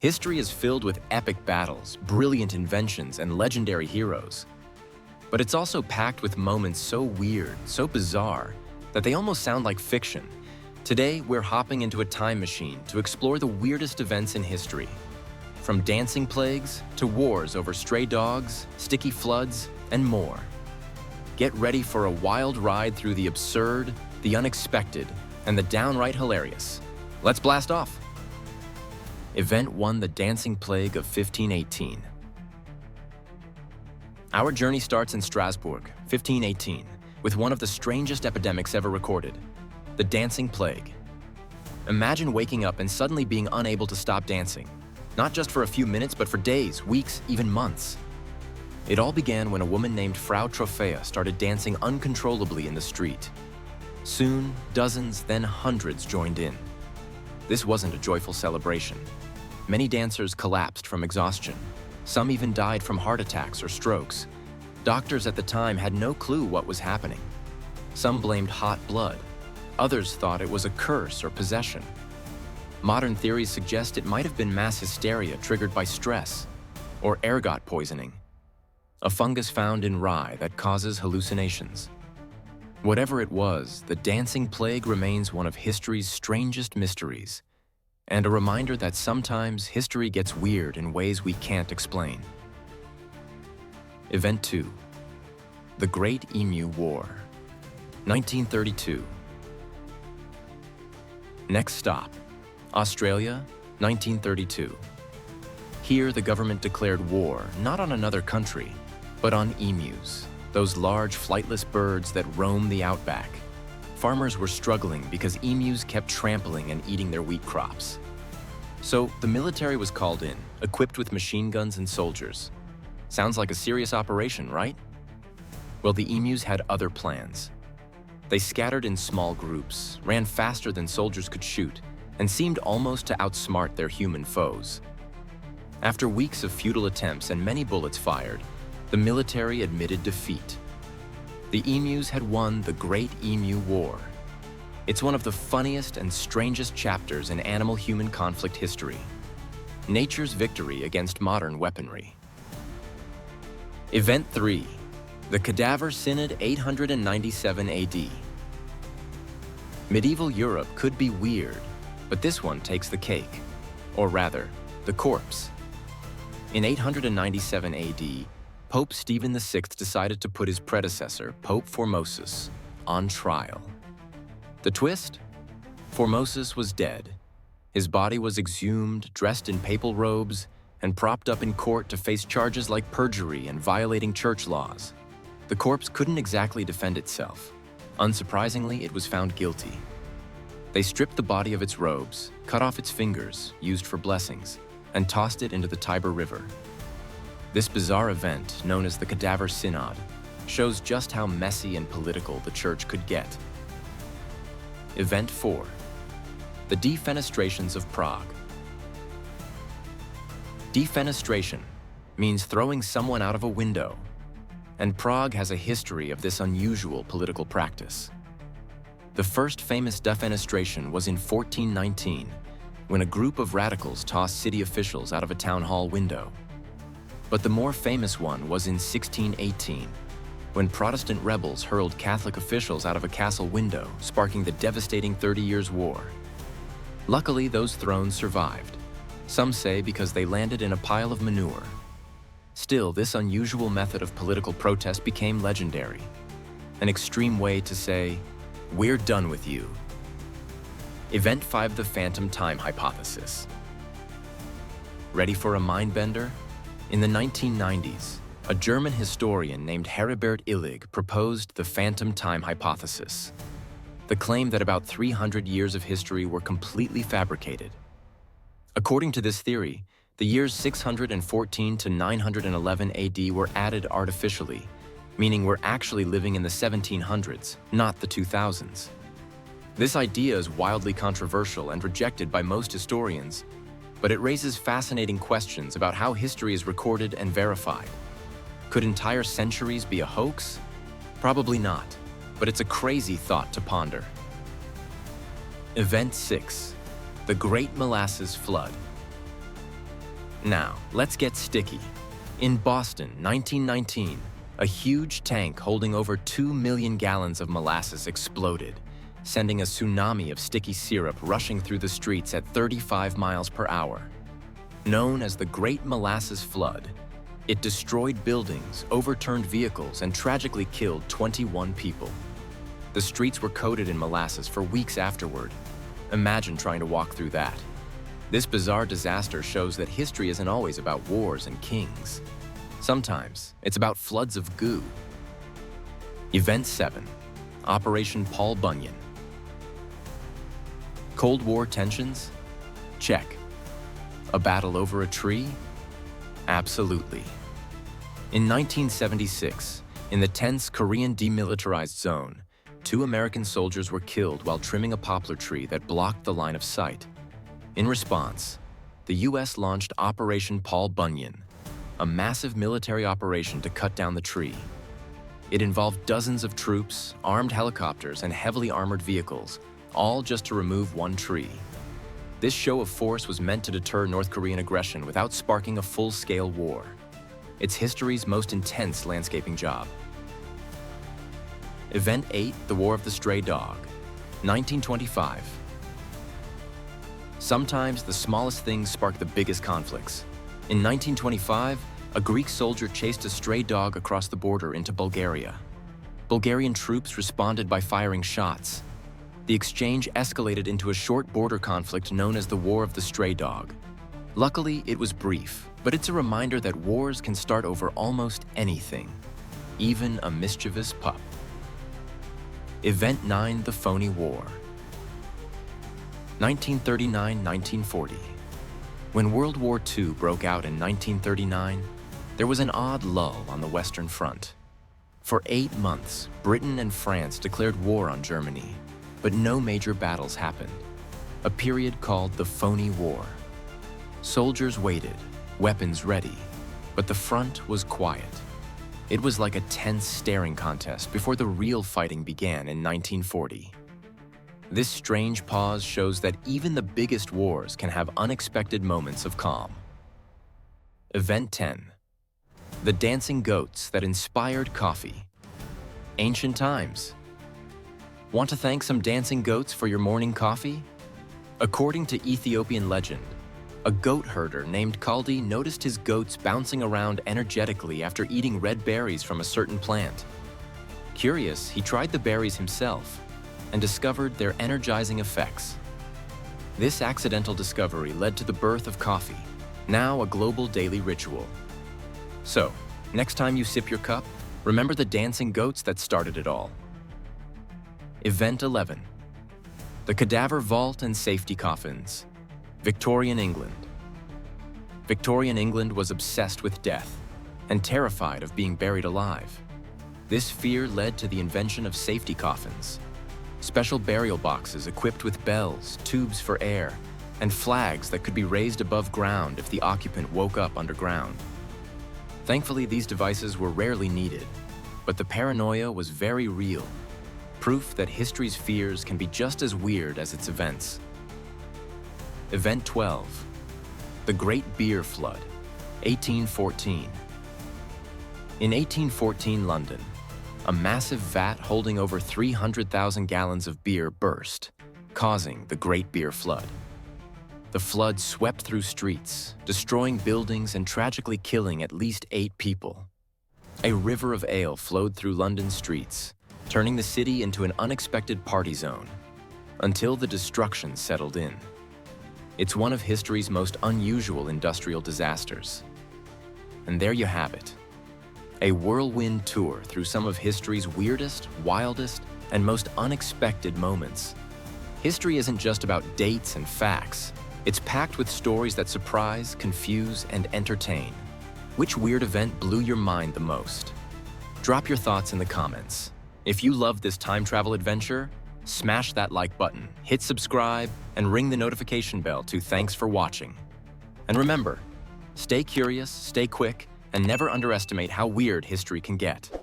History is filled with epic battles, brilliant inventions, and legendary heroes. But it's also packed with moments so weird, so bizarre, that they almost sound like fiction. Today, we're hopping into a time machine to explore the weirdest events in history. From dancing plagues to wars over stray dogs, sticky floods, and more. Get ready for a wild ride through the absurd, the unexpected, and the downright hilarious. Let's blast off! Event 1: the Dancing Plague of 1518. Our journey starts in Strasbourg, 1518, with one of the strangest epidemics ever recorded, the Dancing Plague. Imagine waking up and suddenly being unable to stop dancing, not just for a few minutes, but for days, weeks, even months. It all began when a woman named Frau Trophäa started dancing uncontrollably in the street. Soon, dozens, then hundreds joined in. This wasn't a joyful celebration. Many dancers collapsed from exhaustion. Some even died from heart attacks or strokes. Doctors at the time had no clue what was happening. Some blamed hot blood. Others thought it was a curse or possession. Modern theories suggest it might have been mass hysteria triggered by stress or ergot poisoning, a fungus found in rye that causes hallucinations. Whatever it was, the dancing plague remains one of history's strangest mysteries, and a reminder that sometimes history gets weird in ways we can't explain. Event 2: the Great Emu War, 1932. Next stop, Australia, 1932. Here, the government declared war not on another country, but on emus, those large flightless birds that roam the outback. Farmers were struggling because emus kept trampling and eating their wheat crops. So the military was called in, equipped with machine guns and soldiers. Sounds like a serious operation, right? Well, the emus had other plans. They scattered in small groups, ran faster than soldiers could shoot, and seemed almost to outsmart their human foes. After weeks of futile attempts and many bullets fired, the military admitted defeat. The emus had won the Great Emu War. It's one of the funniest and strangest chapters in animal-human conflict history. Nature's victory against modern weaponry. Event 3: the Cadaver Synod, 897 AD. Medieval Europe could be weird, but this one takes the cake. Or rather, the corpse. In 897 AD, Pope Stephen VI decided to put his predecessor, Pope Formosus, on trial. The twist? Formosus was dead. His body was exhumed, dressed in papal robes, and propped up in court to face charges like perjury and violating church laws. The corpse couldn't exactly defend itself. Unsurprisingly, it was found guilty. They stripped the body of its robes, cut off its fingers, used for blessings, and tossed it into the Tiber River. This bizarre event, known as the Cadaver Synod, shows just how messy and political the church could get. Event 4: the Defenestrations of Prague. Defenestration means throwing someone out of a window, and Prague has a history of this unusual political practice. The first famous defenestration was in 1419, when a group of radicals tossed city officials out of a town hall window. But the more famous one was in 1618, when Protestant rebels hurled Catholic officials out of a castle window, sparking the devastating 30 Years' War. Luckily, those thrones survived. Some say because they landed in a pile of manure. Still, this unusual method of political protest became legendary, an extreme way to say, "We're done with you." Event 5: the Phantom Time Hypothesis. Ready for a mind-bender? In the 1990s, a German historian named Heribert Illig proposed the Phantom Time Hypothesis, the claim that about 300 years of history were completely fabricated. According to this theory, the years 614 to 911 AD were added artificially, meaning we're actually living in the 1700s, not the 2000s. This idea is wildly controversial and rejected by most historians, but it raises fascinating questions about how history is recorded and verified. Could entire centuries be a hoax? Probably not, but it's a crazy thought to ponder. Event 6: the Great Molasses Flood. Now, let's get sticky. In Boston, 1919, a huge tank holding over 2 million gallons of molasses exploded, sending a tsunami of sticky syrup rushing through the streets at 35 miles per hour. Known as the Great Molasses Flood, it destroyed buildings, overturned vehicles, and tragically killed 21 people. The streets were coated in molasses for weeks afterward. Imagine trying to walk through that. This bizarre disaster shows that history isn't always about wars and kings. Sometimes, it's about floods of goo. Event 7. Operation Paul Bunyan. Cold War tensions? Check. A battle over a tree? Absolutely. In 1976, in the tense Korean demilitarized zone, 2 American soldiers were killed while trimming a poplar tree that blocked the line of sight. In response, the U.S. launched Operation Paul Bunyan, a massive military operation to cut down the tree. It involved dozens of troops, armed helicopters, and heavily armored vehicles, all just to remove one tree. This show of force was meant to deter North Korean aggression without sparking a full-scale war. It's history's most intense landscaping job. Event 8, the War of the Stray Dog, 1925. Sometimes the smallest things spark the biggest conflicts. In 1925, a Greek soldier chased a stray dog across the border into Bulgaria. Bulgarian troops responded by firing shots. The exchange escalated into a short border conflict known as the War of the Stray Dog. Luckily, it was brief, but it's a reminder that wars can start over almost anything, even a mischievous pup. Event 9, the Phony War. 1939–1940. When World War II broke out in 1939, there was an odd lull on the Western Front. For 8 months, Britain and France declared war on Germany, but no major battles happened. A period called the Phony War. Soldiers waited, weapons ready, but the front was quiet. It was like a tense staring contest before the real fighting began in 1940. This strange pause shows that even the biggest wars can have unexpected moments of calm. Event 10. The dancing goats that inspired coffee. Ancient times. Want to thank some dancing goats for your morning coffee? According to Ethiopian legend, a goat herder named Kaldi noticed his goats bouncing around energetically after eating red berries from a certain plant. Curious, he tried the berries himself and discovered their energizing effects. This accidental discovery led to the birth of coffee, now a global daily ritual. So, next time you sip your cup, remember the dancing goats that started it all. Event 11. The Cadaver Vault and Safety Coffins. Victorian England. Victorian England was obsessed with death and terrified of being buried alive. This fear led to the invention of safety coffins, special burial boxes equipped with bells, tubes for air, and flags that could be raised above ground if the occupant woke up underground. Thankfully, these devices were rarely needed, but the paranoia was very real, proof that history's fears can be just as weird as its events. Event 12. The Great Beer Flood, 1814. In 1814 London, a massive vat holding over 300,000 gallons of beer burst, causing the Great Beer Flood. The flood swept through streets, destroying buildings and tragically killing at least 8 people. A river of ale flowed through London streets, turning the city into an unexpected party zone, until the destruction settled in. It's one of history's most unusual industrial disasters. And there you have it. A whirlwind tour through some of history's weirdest, wildest, and most unexpected moments. History isn't just about dates and facts. It's packed with stories that surprise, confuse, and entertain. Which weird event blew your mind the most? Drop your thoughts in the comments. If you love this time travel adventure, smash that like button, hit subscribe, and ring the notification bell to thanks for watching. And remember, stay curious, stay quick, and never underestimate how weird history can get.